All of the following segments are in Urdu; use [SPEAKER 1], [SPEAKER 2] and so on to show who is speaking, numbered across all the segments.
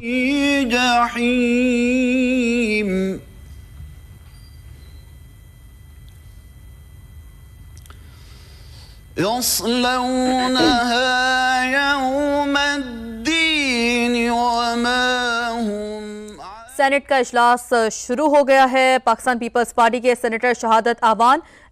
[SPEAKER 1] جحیم یصلونها یوم الدین وما هم
[SPEAKER 2] سینٹ کا اجلاس شروع ہو گیا ہے۔ پاکستان پیپلز پارٹی کے سینیٹر شہادت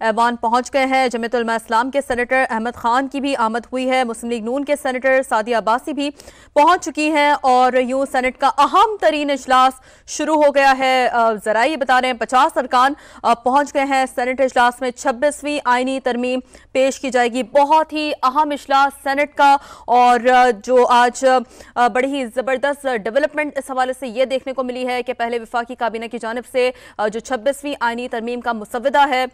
[SPEAKER 2] ایوان پہنچ گئے ہیں۔ جمعیت علماء اسلام کے سینیٹر احمد خان کی بھی آمد ہوئی ہے۔ مسلم لیگ نون کے سینیٹر سعدیہ عباسی بھی پہنچ چکی ہیں اور یوں سینٹ کا اہم ترین اجلاس شروع ہو گیا ہے۔ ذرائع یہ بتا رہے ہیں 50 ارکان پہنچ گئے ہیں۔ سینٹ اجلاس میں 26ویں آئینی ترمیم پیش کی جائے گی۔ بہت ہی اہم اجلاس سینٹ کا، اور جو آج بڑی ہی زبردست ڈیولپمنٹ اس حوالے سے یہ دیکھنے کو ملی ہے کہ پہلے وفاقی کابینہ کی جانب سے جو 26ویں آئینی ترمیم کا مسودہ ہے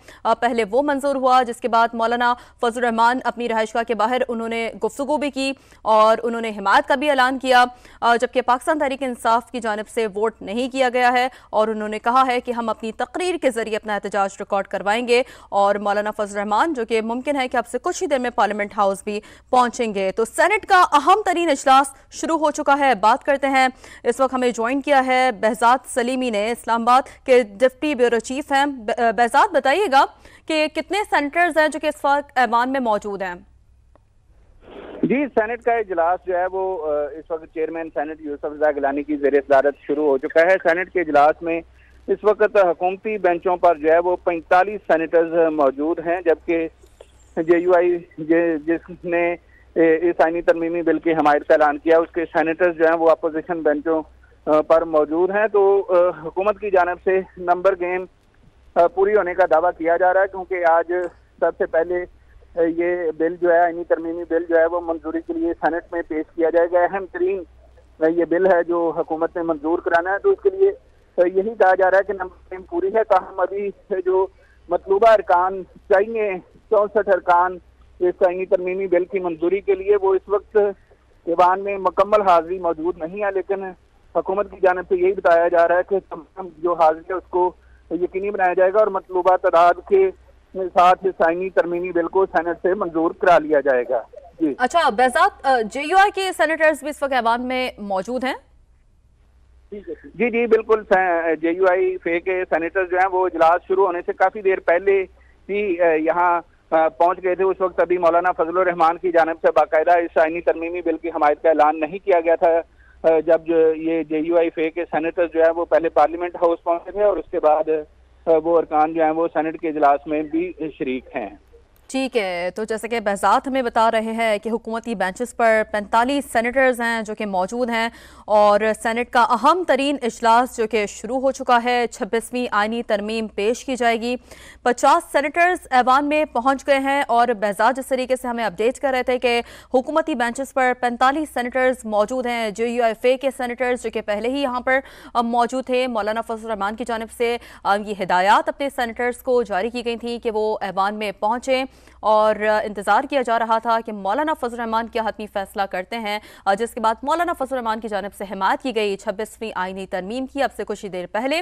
[SPEAKER 2] پہلے وہ منظور ہوا، جس کے بعد مولانا فضل الرحمان اپنی رہائش گاہ کے باہر انہوں نے گفتگو بھی کی اور انہوں نے حمایت کا بھی اعلان کیا، جبکہ پاکستان تحریک انصاف کی جانب سے ووٹ نہیں کیا گیا ہے، اور انہوں نے کہا ہے کہ ہم اپنی تقریر کے ذریعے اپنا احتجاج ریکارڈ کروائیں گے، اور مولانا فضل الرحمان جو کہ ممکن ہے کہ اب سے کچھ ہی دیر میں پارلیمنٹ ہاؤس بھی پہنچیں گے۔ تو سینٹ کا اہم ترین اجلاس شروع ہو چکا ہے۔ بات کرتے ہیں، اس وقت ہمیں جوائن کیا ہے بہزاد سلیمی نے، اسلام آباد کے ڈپٹی بیورو چیف ہیں۔ بہزاد بتائیے گا کہ کتنے سینیٹرز ہیں جو کہ اس وقت ایوان میں موجود ہیں؟
[SPEAKER 3] جی، سینٹ کا اجلاس جو ہے وہ اس وقت چیئرمین سینٹ یوسف رضا گیلانی کی زیر صدارت شروع ہو چکا ہے۔ سینٹ کے اجلاس میں اس وقت حکومتی بینچوں پر جو ہے وہ 45 سینیٹرز موجود ہیں، جبکہ جے یو آئی جس نے اس آئینی ترمیمی بل کی حمایت کا اعلان کیا، اس کے سینیٹرز جو ہیں وہ اپوزیشن بینچوں پر موجود ہیں۔ تو حکومت کی جانب سے نمبر گیم پوری ہونے کا دعویٰ کیا جا رہا ہے، کیونکہ آج سب سے پہلے یہ بل جو ہے آئینی ترمیمی بل جو ہے وہ منظوری کے لیے سینٹ میں پیش کیا جائے گا۔ اہم ترین یہ بل ہے جو حکومت نے منظور کرانا ہے، تو اس کے لیے یہی کہا جا رہا ہے کہ نمبر گیم پوری ہے۔ تاہم ابھی جو مطلوبہ ارکان چاہیے 64 ارکان اس آئینی ترمیمی بل کی منظوری کے لیے، وہ اس وقت ایوان میں مکمل حاضری موجود نہیں ہے، لیکن حکومت کی جانب سے یہی بتایا جا رہا ہے کہ تمام جو حاضری ہے اس کو یقینی بنایا جائے گا اور مطلوبہ تعداد کے ساتھ اس آئینی ترمیمی بل کو سینٹ سے منظور کرا لیا جائے گا۔ جی
[SPEAKER 2] اچھا بہزاد، جے یو آئی کے سینیٹرز بھی اس وقت ایوان میں موجود ہیں؟
[SPEAKER 3] جی بالکل، جے یو آئی فے کے سینیٹر جو ہیں وہ اجلاس شروع ہونے سے کافی دیر پہلے ہی یہاں پہنچ گئے تھے۔ اس وقت ابھی مولانا فضل الرحمان کی جانب سے باقاعدہ اس آئینی ترمیمی بل کی حمایت کا اعلان نہیں کیا گیا تھا، جب یہ جے یو آئی فے کے سینیٹر جو ہے وہ پہلے پارلیمنٹ ہاؤس پہنچے تھے اور اس کے بعد وہ ارکان جو ہیں وہ سینٹ کے اجلاس میں بھی شریک ہیں۔
[SPEAKER 2] ٹھیک ہے، تو جیسے کہ بہزاد ہمیں بتا رہے ہیں کہ حکومتی بینچز پر 45 سینیٹرز ہیں جو کہ موجود ہیں، اور سینٹ کا اہم ترین اجلاس جو کہ شروع ہو چکا ہے، 26ویں آئینی ترمیم پیش کی جائے گی۔ 50 سینیٹرز ایوان میں پہنچ گئے ہیں، اور بہزاد جس طریقے سے ہمیں اپڈیٹ کر رہے تھے کہ حکومتی بینچز پر 45 سینیٹرز موجود ہیں۔ جے یو ایف اے کے سینیٹرز جو کہ پہلے ہی یہاں پر موجود تھے، مولانا فضل الرحمان کی جانب سے یہ ہدایات اپنے سینیٹرز کو جاری کی گئی تھیں کہ وہ ایوان میں پہنچیں، اور انتظار کیا جا رہا تھا کہ مولانا فضل الرحمان کیا حتمی فیصلہ کرتے ہیں، جس کے بعد مولانا فضل الرحمان کی جانب سے حمایت کی گئی 26ویں آئینی ترمیم کی۔ اب سے کچھ ہی دیر پہلے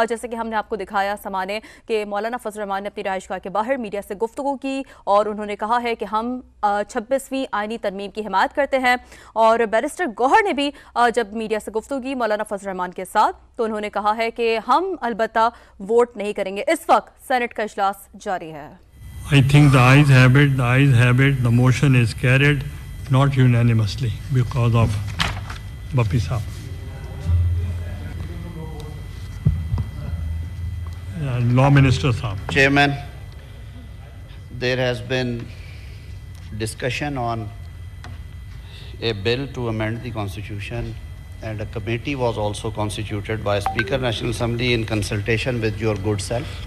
[SPEAKER 2] جیسے کہ ہم نے آپ کو دکھایا سمانے کہ مولانا فضل الرحمان نے اپنی رہائش گاہ کے باہر میڈیا سے گفتگو کی، اور انہوں نے کہا ہے کہ ہم 26ویں آئینی ترمیم کی حمایت کرتے ہیں، اور بیرسٹر گوہر نے بھی جب میڈیا سے گفتگو کی مولانا فضل الرحمان کے ساتھ تو انہوں نے کہا ہے کہ ہم البتہ ووٹ نہیں کریں گے۔ اس وقت سینٹ کا اجلاس جاری ہے۔
[SPEAKER 4] I think the ayes have it, the motion is carried, not unanimously because of Bappi Saab. Law Minister Saab.
[SPEAKER 5] Chairman, there has been discussion on a bill to amend the constitution, and a committee was also constituted by Speaker National Assembly in consultation with your good self.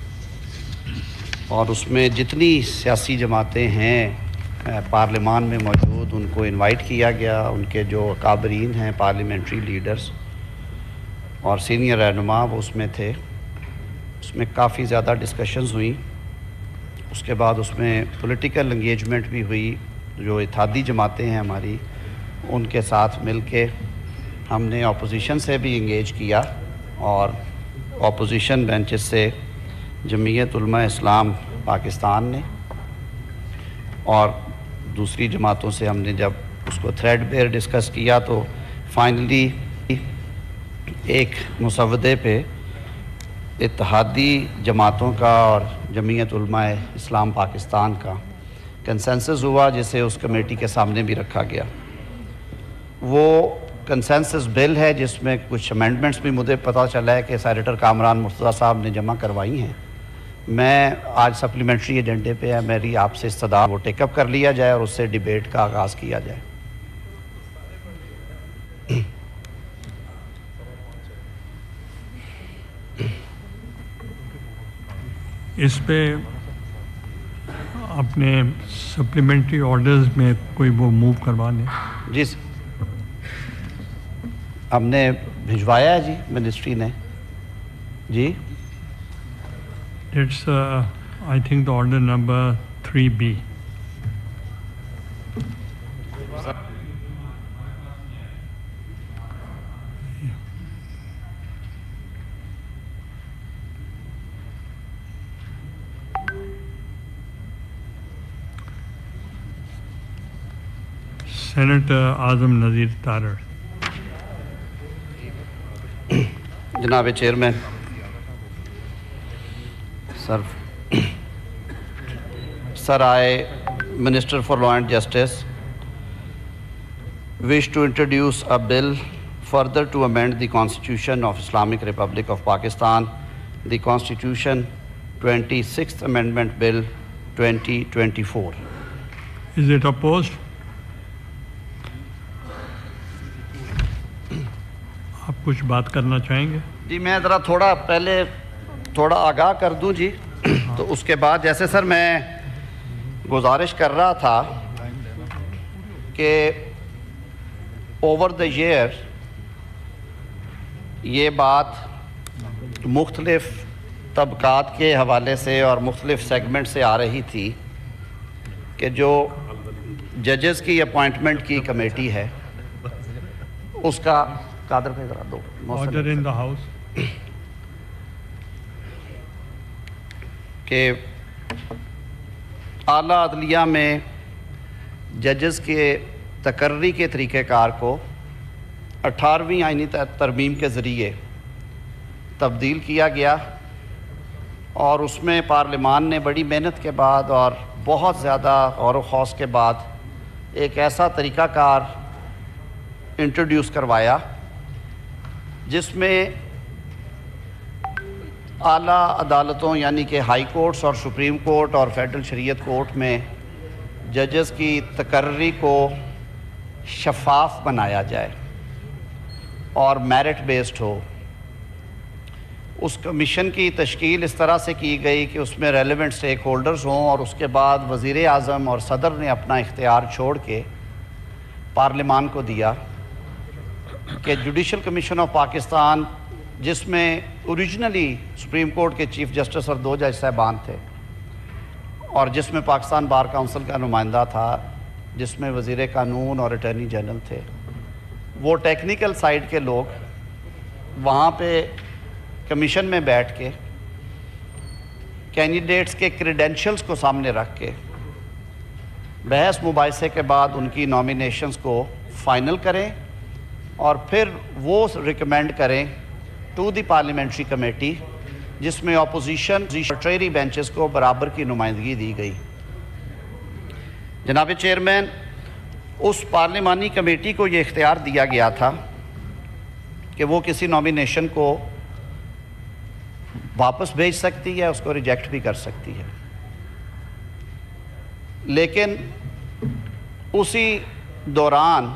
[SPEAKER 5] اور اس میں جتنی سیاسی جماعتیں ہیں پارلیمان میں موجود ان کو انوائٹ کیا گیا، ان کے جو اکابرین ہیں پارلیمنٹری لیڈرز اور سینئر رہنما وہ اس میں تھے۔ اس میں کافی زیادہ ڈسکشنز ہوئیں، اس کے بعد اس میں پولیٹیکل انگیجمنٹ بھی ہوئی۔ جو اتحادی جماعتیں ہیں ہماری ان کے ساتھ مل کے ہم نے اپوزیشن سے بھی انگیج کیا، اور اپوزیشن بینچز سے جمعیت علماء اسلام پاکستان نے اور دوسری جماعتوں سے ہم نے جب اس کو تھریڈ بیئر ڈسکس کیا تو فائنلی ایک مسودے پہ اتحادی جماعتوں کا اور جمعیت علماء اسلام پاکستان کا کنسنسس ہوا، جسے اس کمیٹی کے سامنے بھی رکھا گیا۔ وہ کنسنسس بل ہے جس میں کچھ امینڈمنٹس بھی مجھے پتہ چلا ہے کہ سینیٹر کامران مرتضیٰ صاحب نے جمع کروائی ہیں۔ میں آج سپلیمنٹری ایجنڈے پہ ہے، میری آپ سے استدعا وہ ٹیک اپ کر لیا جائے اور اس سے ڈیبیٹ کا آغاز کیا جائے۔
[SPEAKER 4] اس پہ اپنے سپلیمنٹری آرڈرز میں کوئی وہ موو کروا لیں۔
[SPEAKER 5] جی ہم نے بھجوایا ہے جی منسٹری نے جی۔
[SPEAKER 4] It's I think the order number 3B. Senator Azam Nazir Tarar.
[SPEAKER 5] جناب chairman Sir, I, Minister for Law and Justice, wish to introduce a bill further to amend the Constitution of Islamic Republic of Pakistan, the Constitution 26th Amendment Bill 2024.
[SPEAKER 4] Is it opposed? آپ کچھ بات کرنا چاہیں گے؟
[SPEAKER 5] جی میں ذرا تھوڑا آگاہ کر دوں جی، تو اس کے بعد جیسے سر میں گزارش کر رہا تھا کہ اوور دا ایئر یہ بات مختلف طبقات کے حوالے سے اور مختلف سیگمنٹ سے آ رہی تھی کہ جو ججز کی اپوائنٹمنٹ کی کمیٹی ہے اس کا قادر پہ ذرا دو
[SPEAKER 4] آرڈر ان دا ہاؤس
[SPEAKER 5] کہ اعلیٰ عدلیہ میں ججز کے تقرری کے طریقہ کار کو 18ویں آئینی ترمیم کے ذریعے تبدیل کیا گیا، اور اس میں پارلیمان نے بڑی محنت کے بعد اور بہت زیادہ غور و خوض کے بعد ایک ایسا طریقہ کار انٹروڈیوس کروایا جس میں اعلیٰ عدالتوں یعنی کہ ہائی کورٹس اور سپریم کورٹ اور فیڈرل شریعت کورٹ میں ججز کی تقرری کو شفاف بنایا جائے اور میرٹ بیسڈ ہو۔ اس کمیشن کی تشکیل اس طرح سے کی گئی کہ اس میں ریلیونٹ سٹیک ہولڈرز ہوں، اور اس کے بعد وزیر اعظم اور صدر نے اپنا اختیار چھوڑ کے پارلیمان کو دیا کہ جوڈیشل کمیشن آف پاکستان، جس میں اوریجنلی سپریم کورٹ کے چیف جسٹس اور 2 جج صاحبان تھے، اور جس میں پاکستان بار کونسل کا نمائندہ تھا، جس میں وزیر قانون اور اٹارنی جنرل تھے، وہ ٹیکنیکل سائیڈ کے لوگ وہاں پہ کمیشن میں بیٹھ کے کینڈیڈیٹس کے کریڈینشلز کو سامنے رکھ کے بحث مباحثے کے بعد ان کی نامینیشنز کو فائنل کریں، اور پھر وہ ریکمینڈ کریں ٹو دی پارلیمنٹری کمیٹی، جس میں اپوزیشن آربٹریری بینچز کو برابر کی نمائندگی دی گئی۔ جناب چیئرمین، اس پارلیمانی کمیٹی کو یہ اختیار دیا گیا تھا کہ وہ کسی نامینیشن کو واپس بھیج سکتی ہے، اس کو ریجیکٹ بھی کر سکتی ہے، لیکن اسی دوران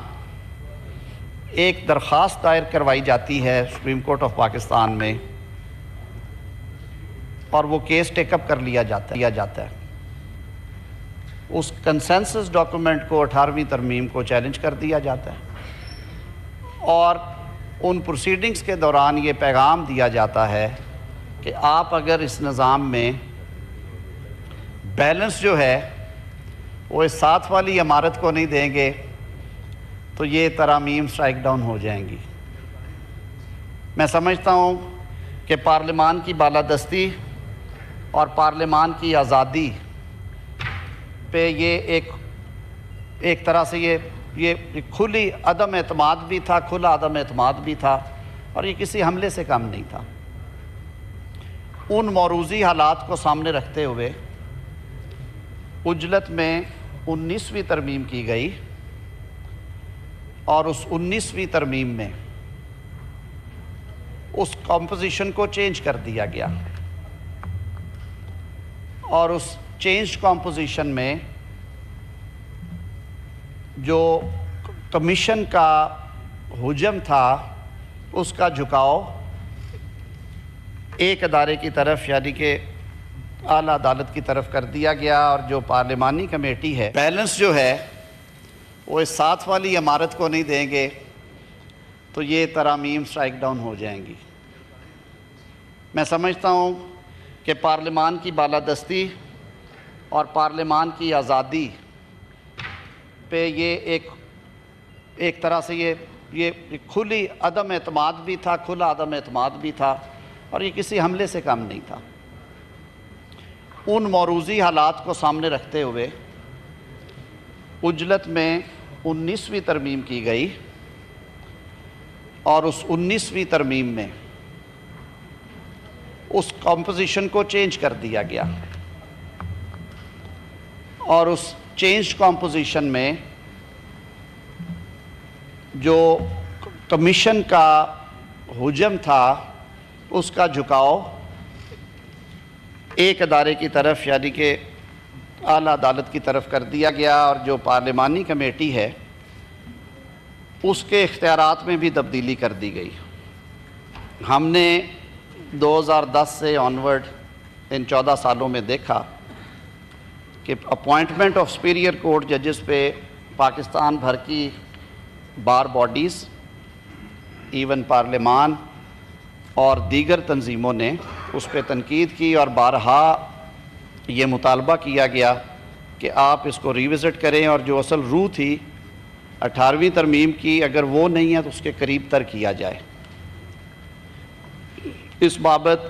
[SPEAKER 5] ایک درخواست دائر کروائی جاتی ہے سپریم کورٹ آف پاکستان میں، اور وہ کیس ٹیک اپ کر لیا جاتا ہے۔ اس کنسنسس ڈاکومنٹ کو 18ویں ترمیم کو چیلنج کر دیا جاتا ہے، اور ان پروسیڈنگز کے دوران یہ پیغام دیا جاتا ہے کہ آپ اگر اس نظام میں بیلنس جو ہے وہ اس ساتھ والی عمارت کو نہیں دیں گے تو یہ ترامیم سٹرائک ڈاؤن ہو جائیں گی۔ میں سمجھتا ہوں کہ پارلیمان کی بالادستی اور پارلیمان کی آزادی پہ یہ ایک طرح سے یہ کھلی عدم اعتماد بھی تھا، کھلا عدم اعتماد بھی تھا، اور یہ کسی حملے سے کم نہیں تھا۔ ان موروثی حالات کو سامنے رکھتے ہوئے عجلت میں 19ویں ترمیم کی گئی اور اس 19ویں ترمیم میں اس کمپوزیشن کو چینج کر دیا گیا، اور اس چینج کمپوزیشن میں جو کمیشن کا حجم تھا اس کا جھکاؤ ایک ادارے کی طرف یعنی کہ اعلیٰ عدالت کی طرف کر دیا گیا، اور جو پارلیمانی کمیٹی ہے بیلنس جو ہے وہ اس ساتھ والی عمارت کو نہیں دیں گے تو یہ ترامیم سٹرائک ڈاؤن ہو جائیں گی۔ میں سمجھتا ہوں کہ پارلیمان کی بالادستی اور پارلیمان کی آزادی پہ یہ ایک طرح سے یہ کھلی عدم اعتماد بھی تھا، کھلا عدم اعتماد بھی تھا، اور یہ کسی حملے سے کم نہیں تھا۔ ان موروثی حالات کو سامنے رکھتے ہوئے عجلت میں 19ویں ترمیم کی گئی، اور اس 19ویں ترمیم میں اس کمپوزیشن کو چینج کر دیا گیا، اور اس چینج کمپوزیشن میں جو کمیشن کا حجم تھا اس کا جھکاؤ ایک ادارے کی طرف یعنی کہ اعلیٰ عدالت کی طرف کر دیا گیا، اور جو پارلیمانی کمیٹی ہے اس کے اختیارات میں بھی تبدیلی کر دی گئی۔ ہم نے 2010 سے آنورڈ ان 14 سالوں میں دیکھا کہ اپوائنٹمنٹ آف سپیریئر کورٹ ججز پہ پاکستان بھر کی بار باڈیز، ایون پارلیمان اور دیگر تنظیموں نے اس پہ تنقید کی، اور بارہا یہ مطالبہ کیا گیا کہ آپ اس کو ریوزٹ کریں، اور جو اصل روح تھی 18ویں ترمیم کی اگر وہ نہیں ہے تو اس کے قریب تر کیا جائے۔ اس بابت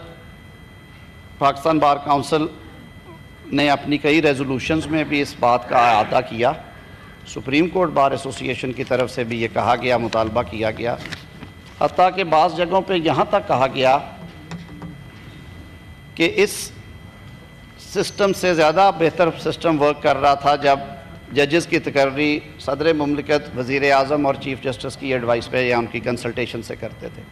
[SPEAKER 5] پاکستان بار کونسل نے اپنی کئی ریزولوشنز میں بھی اس بات کا اعادہ کیا، سپریم کورٹ بار ایسوسی ایشن کی طرف سے بھی یہ کہا گیا، مطالبہ کیا گیا، حتیٰ کہ بعض جگہوں پہ یہاں تک کہا گیا کہ اس سسٹم سے زیادہ بہتر سسٹم ورک کر رہا تھا جب ججز کی تقرری صدر مملکت، وزیر اعظم اور چیف جسٹس کی ایڈوائس پہ یا ان کی کنسلٹیشن سے کرتے تھے۔